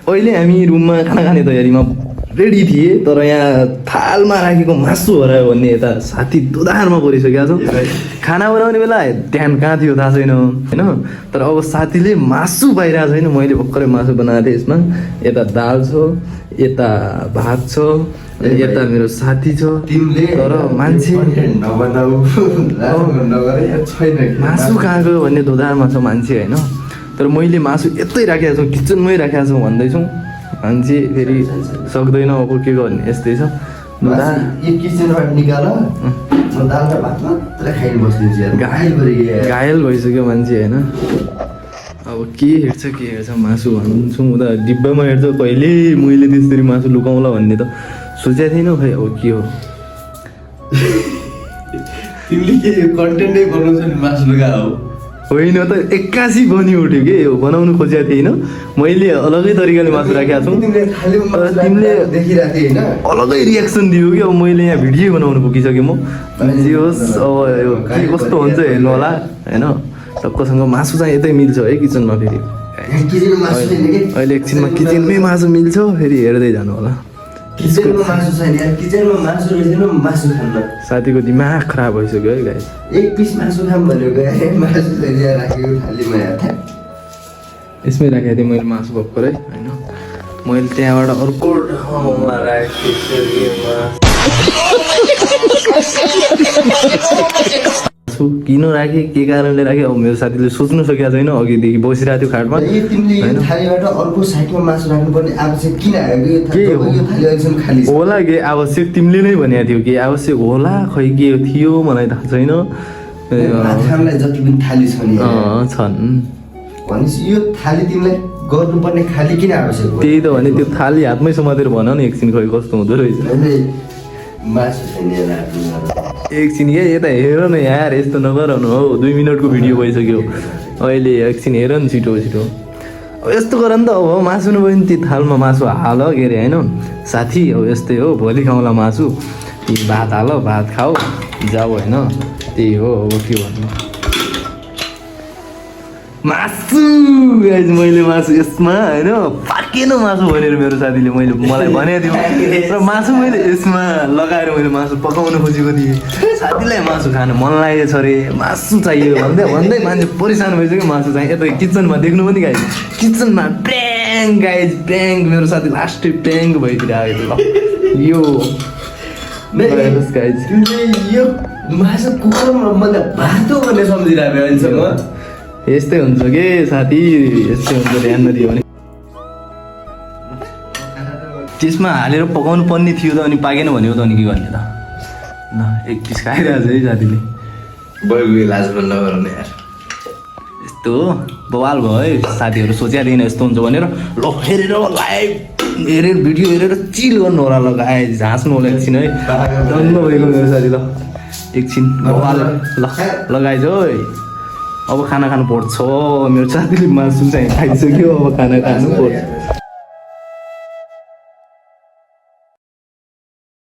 अहिले हामी रुममा खाना खाने तयारीमा रेडी थिए तर यहाँ थालमा राखेको मासु हरायो भन्ने यता साथी दोधारमा परिसकेका छौँ। खाना बनाउने बेला ध्यान कहाँ थियो थाहा छैन होइन, तर अब साथीले मासु पाइरहेको छैन। मैले भर्खरै मासु बनाएको थिएँ यसमा। यता दाल छ, यता भात छ, यता मेरो साथी छ। तर मान्छे मासु कहाँ गयो भन्ने दोधारमा छ मान्छे होइन। तर मैले मासु यतै राखेको छु, किचनमै राखेको छु भन्दैछौँ। मान्छे फेरि सक्दैन अब के गर्ने, यस्तै छ। घायल भइसक्यो मान्छे होइन। अब के हेर्छ मासु भन्छौँ उता डिब्बामा हेर्छ। कहिले मैले त्यसरी मासु लुकाउँला भन्ने त सोचेको थिएन। खै अब के हो तिमीले के कन्टेन्टै बनाउँछ नि मासु लुगा हो होइन त 81 बनि उठ्यो कि यो बनाउनु खोजेको थिएन। मैले अलगै तरिकाले मासु राखेको छु। तिमीले अलगै रियाक्सन दियो कि अब मैले यहाँ भिडियो बनाउनु पुगिसकेँ म। जे होस् अब यो के कस्तो हुन्छ हेर्नु होला होइन। सबैसँग मासु चाहिँ यतै मिल्छ है किचनमा। फेरि अहिले एकछिनमा किचनमै मासु मिल्छ, फेरि हेर्दै जानु होला। साथीको दिमाग खराब भइसक्यो है गाइस। एक पिस मासु खाम भनेको मासु राखेको थालीमा यसमै राखेको थिएँ मैले मासु भर्खरै होइन। मैले त्यहाँबाट अर्को ठाउँमा किन राखेँ, के कारणले राखेँ अब मेरो साथीले सोच्नु सकेको छैन। अघिदेखि बसिरहेको थियो खाटमा। होला के आवश्यक तिमीले नै भनेको थियो कि आवश्यक होला, खै के थियो मलाई थाहा छैन। छन् यो थाली तिमीलाई गर्नुपर्ने खाली किन आवश्यक हो? त्यही त भने त्यो थाली हातमै समातेर भन न एकछिन, खै कस्तो हुँदो रहेछ। एकछिन के यता हेर न यार, यस्तो नगराउनु हौ। 2 मिनटको भिडियो भइसक्यो अहिले। एकछिन हेर न छिटो छिटो। अब यस्तो गर नि त। अब मासु नभए नि त्यो थालमा मासु हाल के अरे होइन साथी। अब यस्तै हो, भोलि खाउँला मासु। भात हाल, भात खाऊ जाऊ होइन। त्यही हो अब के भन्नु। मासु मैले मासु यसमा होइन पाकेन मासु भनेर मेरो साथीले मलाई भनेको थियो। र मासु मैले यसमा लगाएर मैले मासु पकाउनु खोजेको थिएँ। साथीलाई मासु खानु मन लागेको छ अरे, मासु चाहियो भन्दै भन्दै मान्छे परेसान भइसक्यो। मासु चाहिँ यता किचनमा देख्नु पनि गाइज, किचनमा प्याङ गाइज प्याङ। मेरो साथी लास्टै प्याङ भइदिएर आएको ल यो गाइज। यो मासु कुकरमा मलाई भातो भन्ने सम्झिरहेको अहिलेसम्म। यस्तै हुन्छ के साथी, यस्तै हुन्छ। ध्यान नदियो भने त्यसमा हालेर पकाउनु पर्ने थियो त, अनि पाकेन भन्यो त अनि के गर्ने त। ल एक पिस खाइरहेको छ है साथीले। लाज बन्द गर्नु यार, यस्तो बवाल भयो है। साथीहरू सोचेको थिएन यस्तो हुन्छ भनेर। ल हेरेर लाइभ हेरेर भिडियो हेरेर चिल गर्नु होला। ल गाइस हाँस्नु होला एकछिन है। धन्न भएको मेरो साथी। ल एकछिन बवाल। ल गाइस है अब खाना खानु पर्छ। मेरो साथीले मासु चाहिँ खाइसक्यो, अब खाना खानु पर्छ।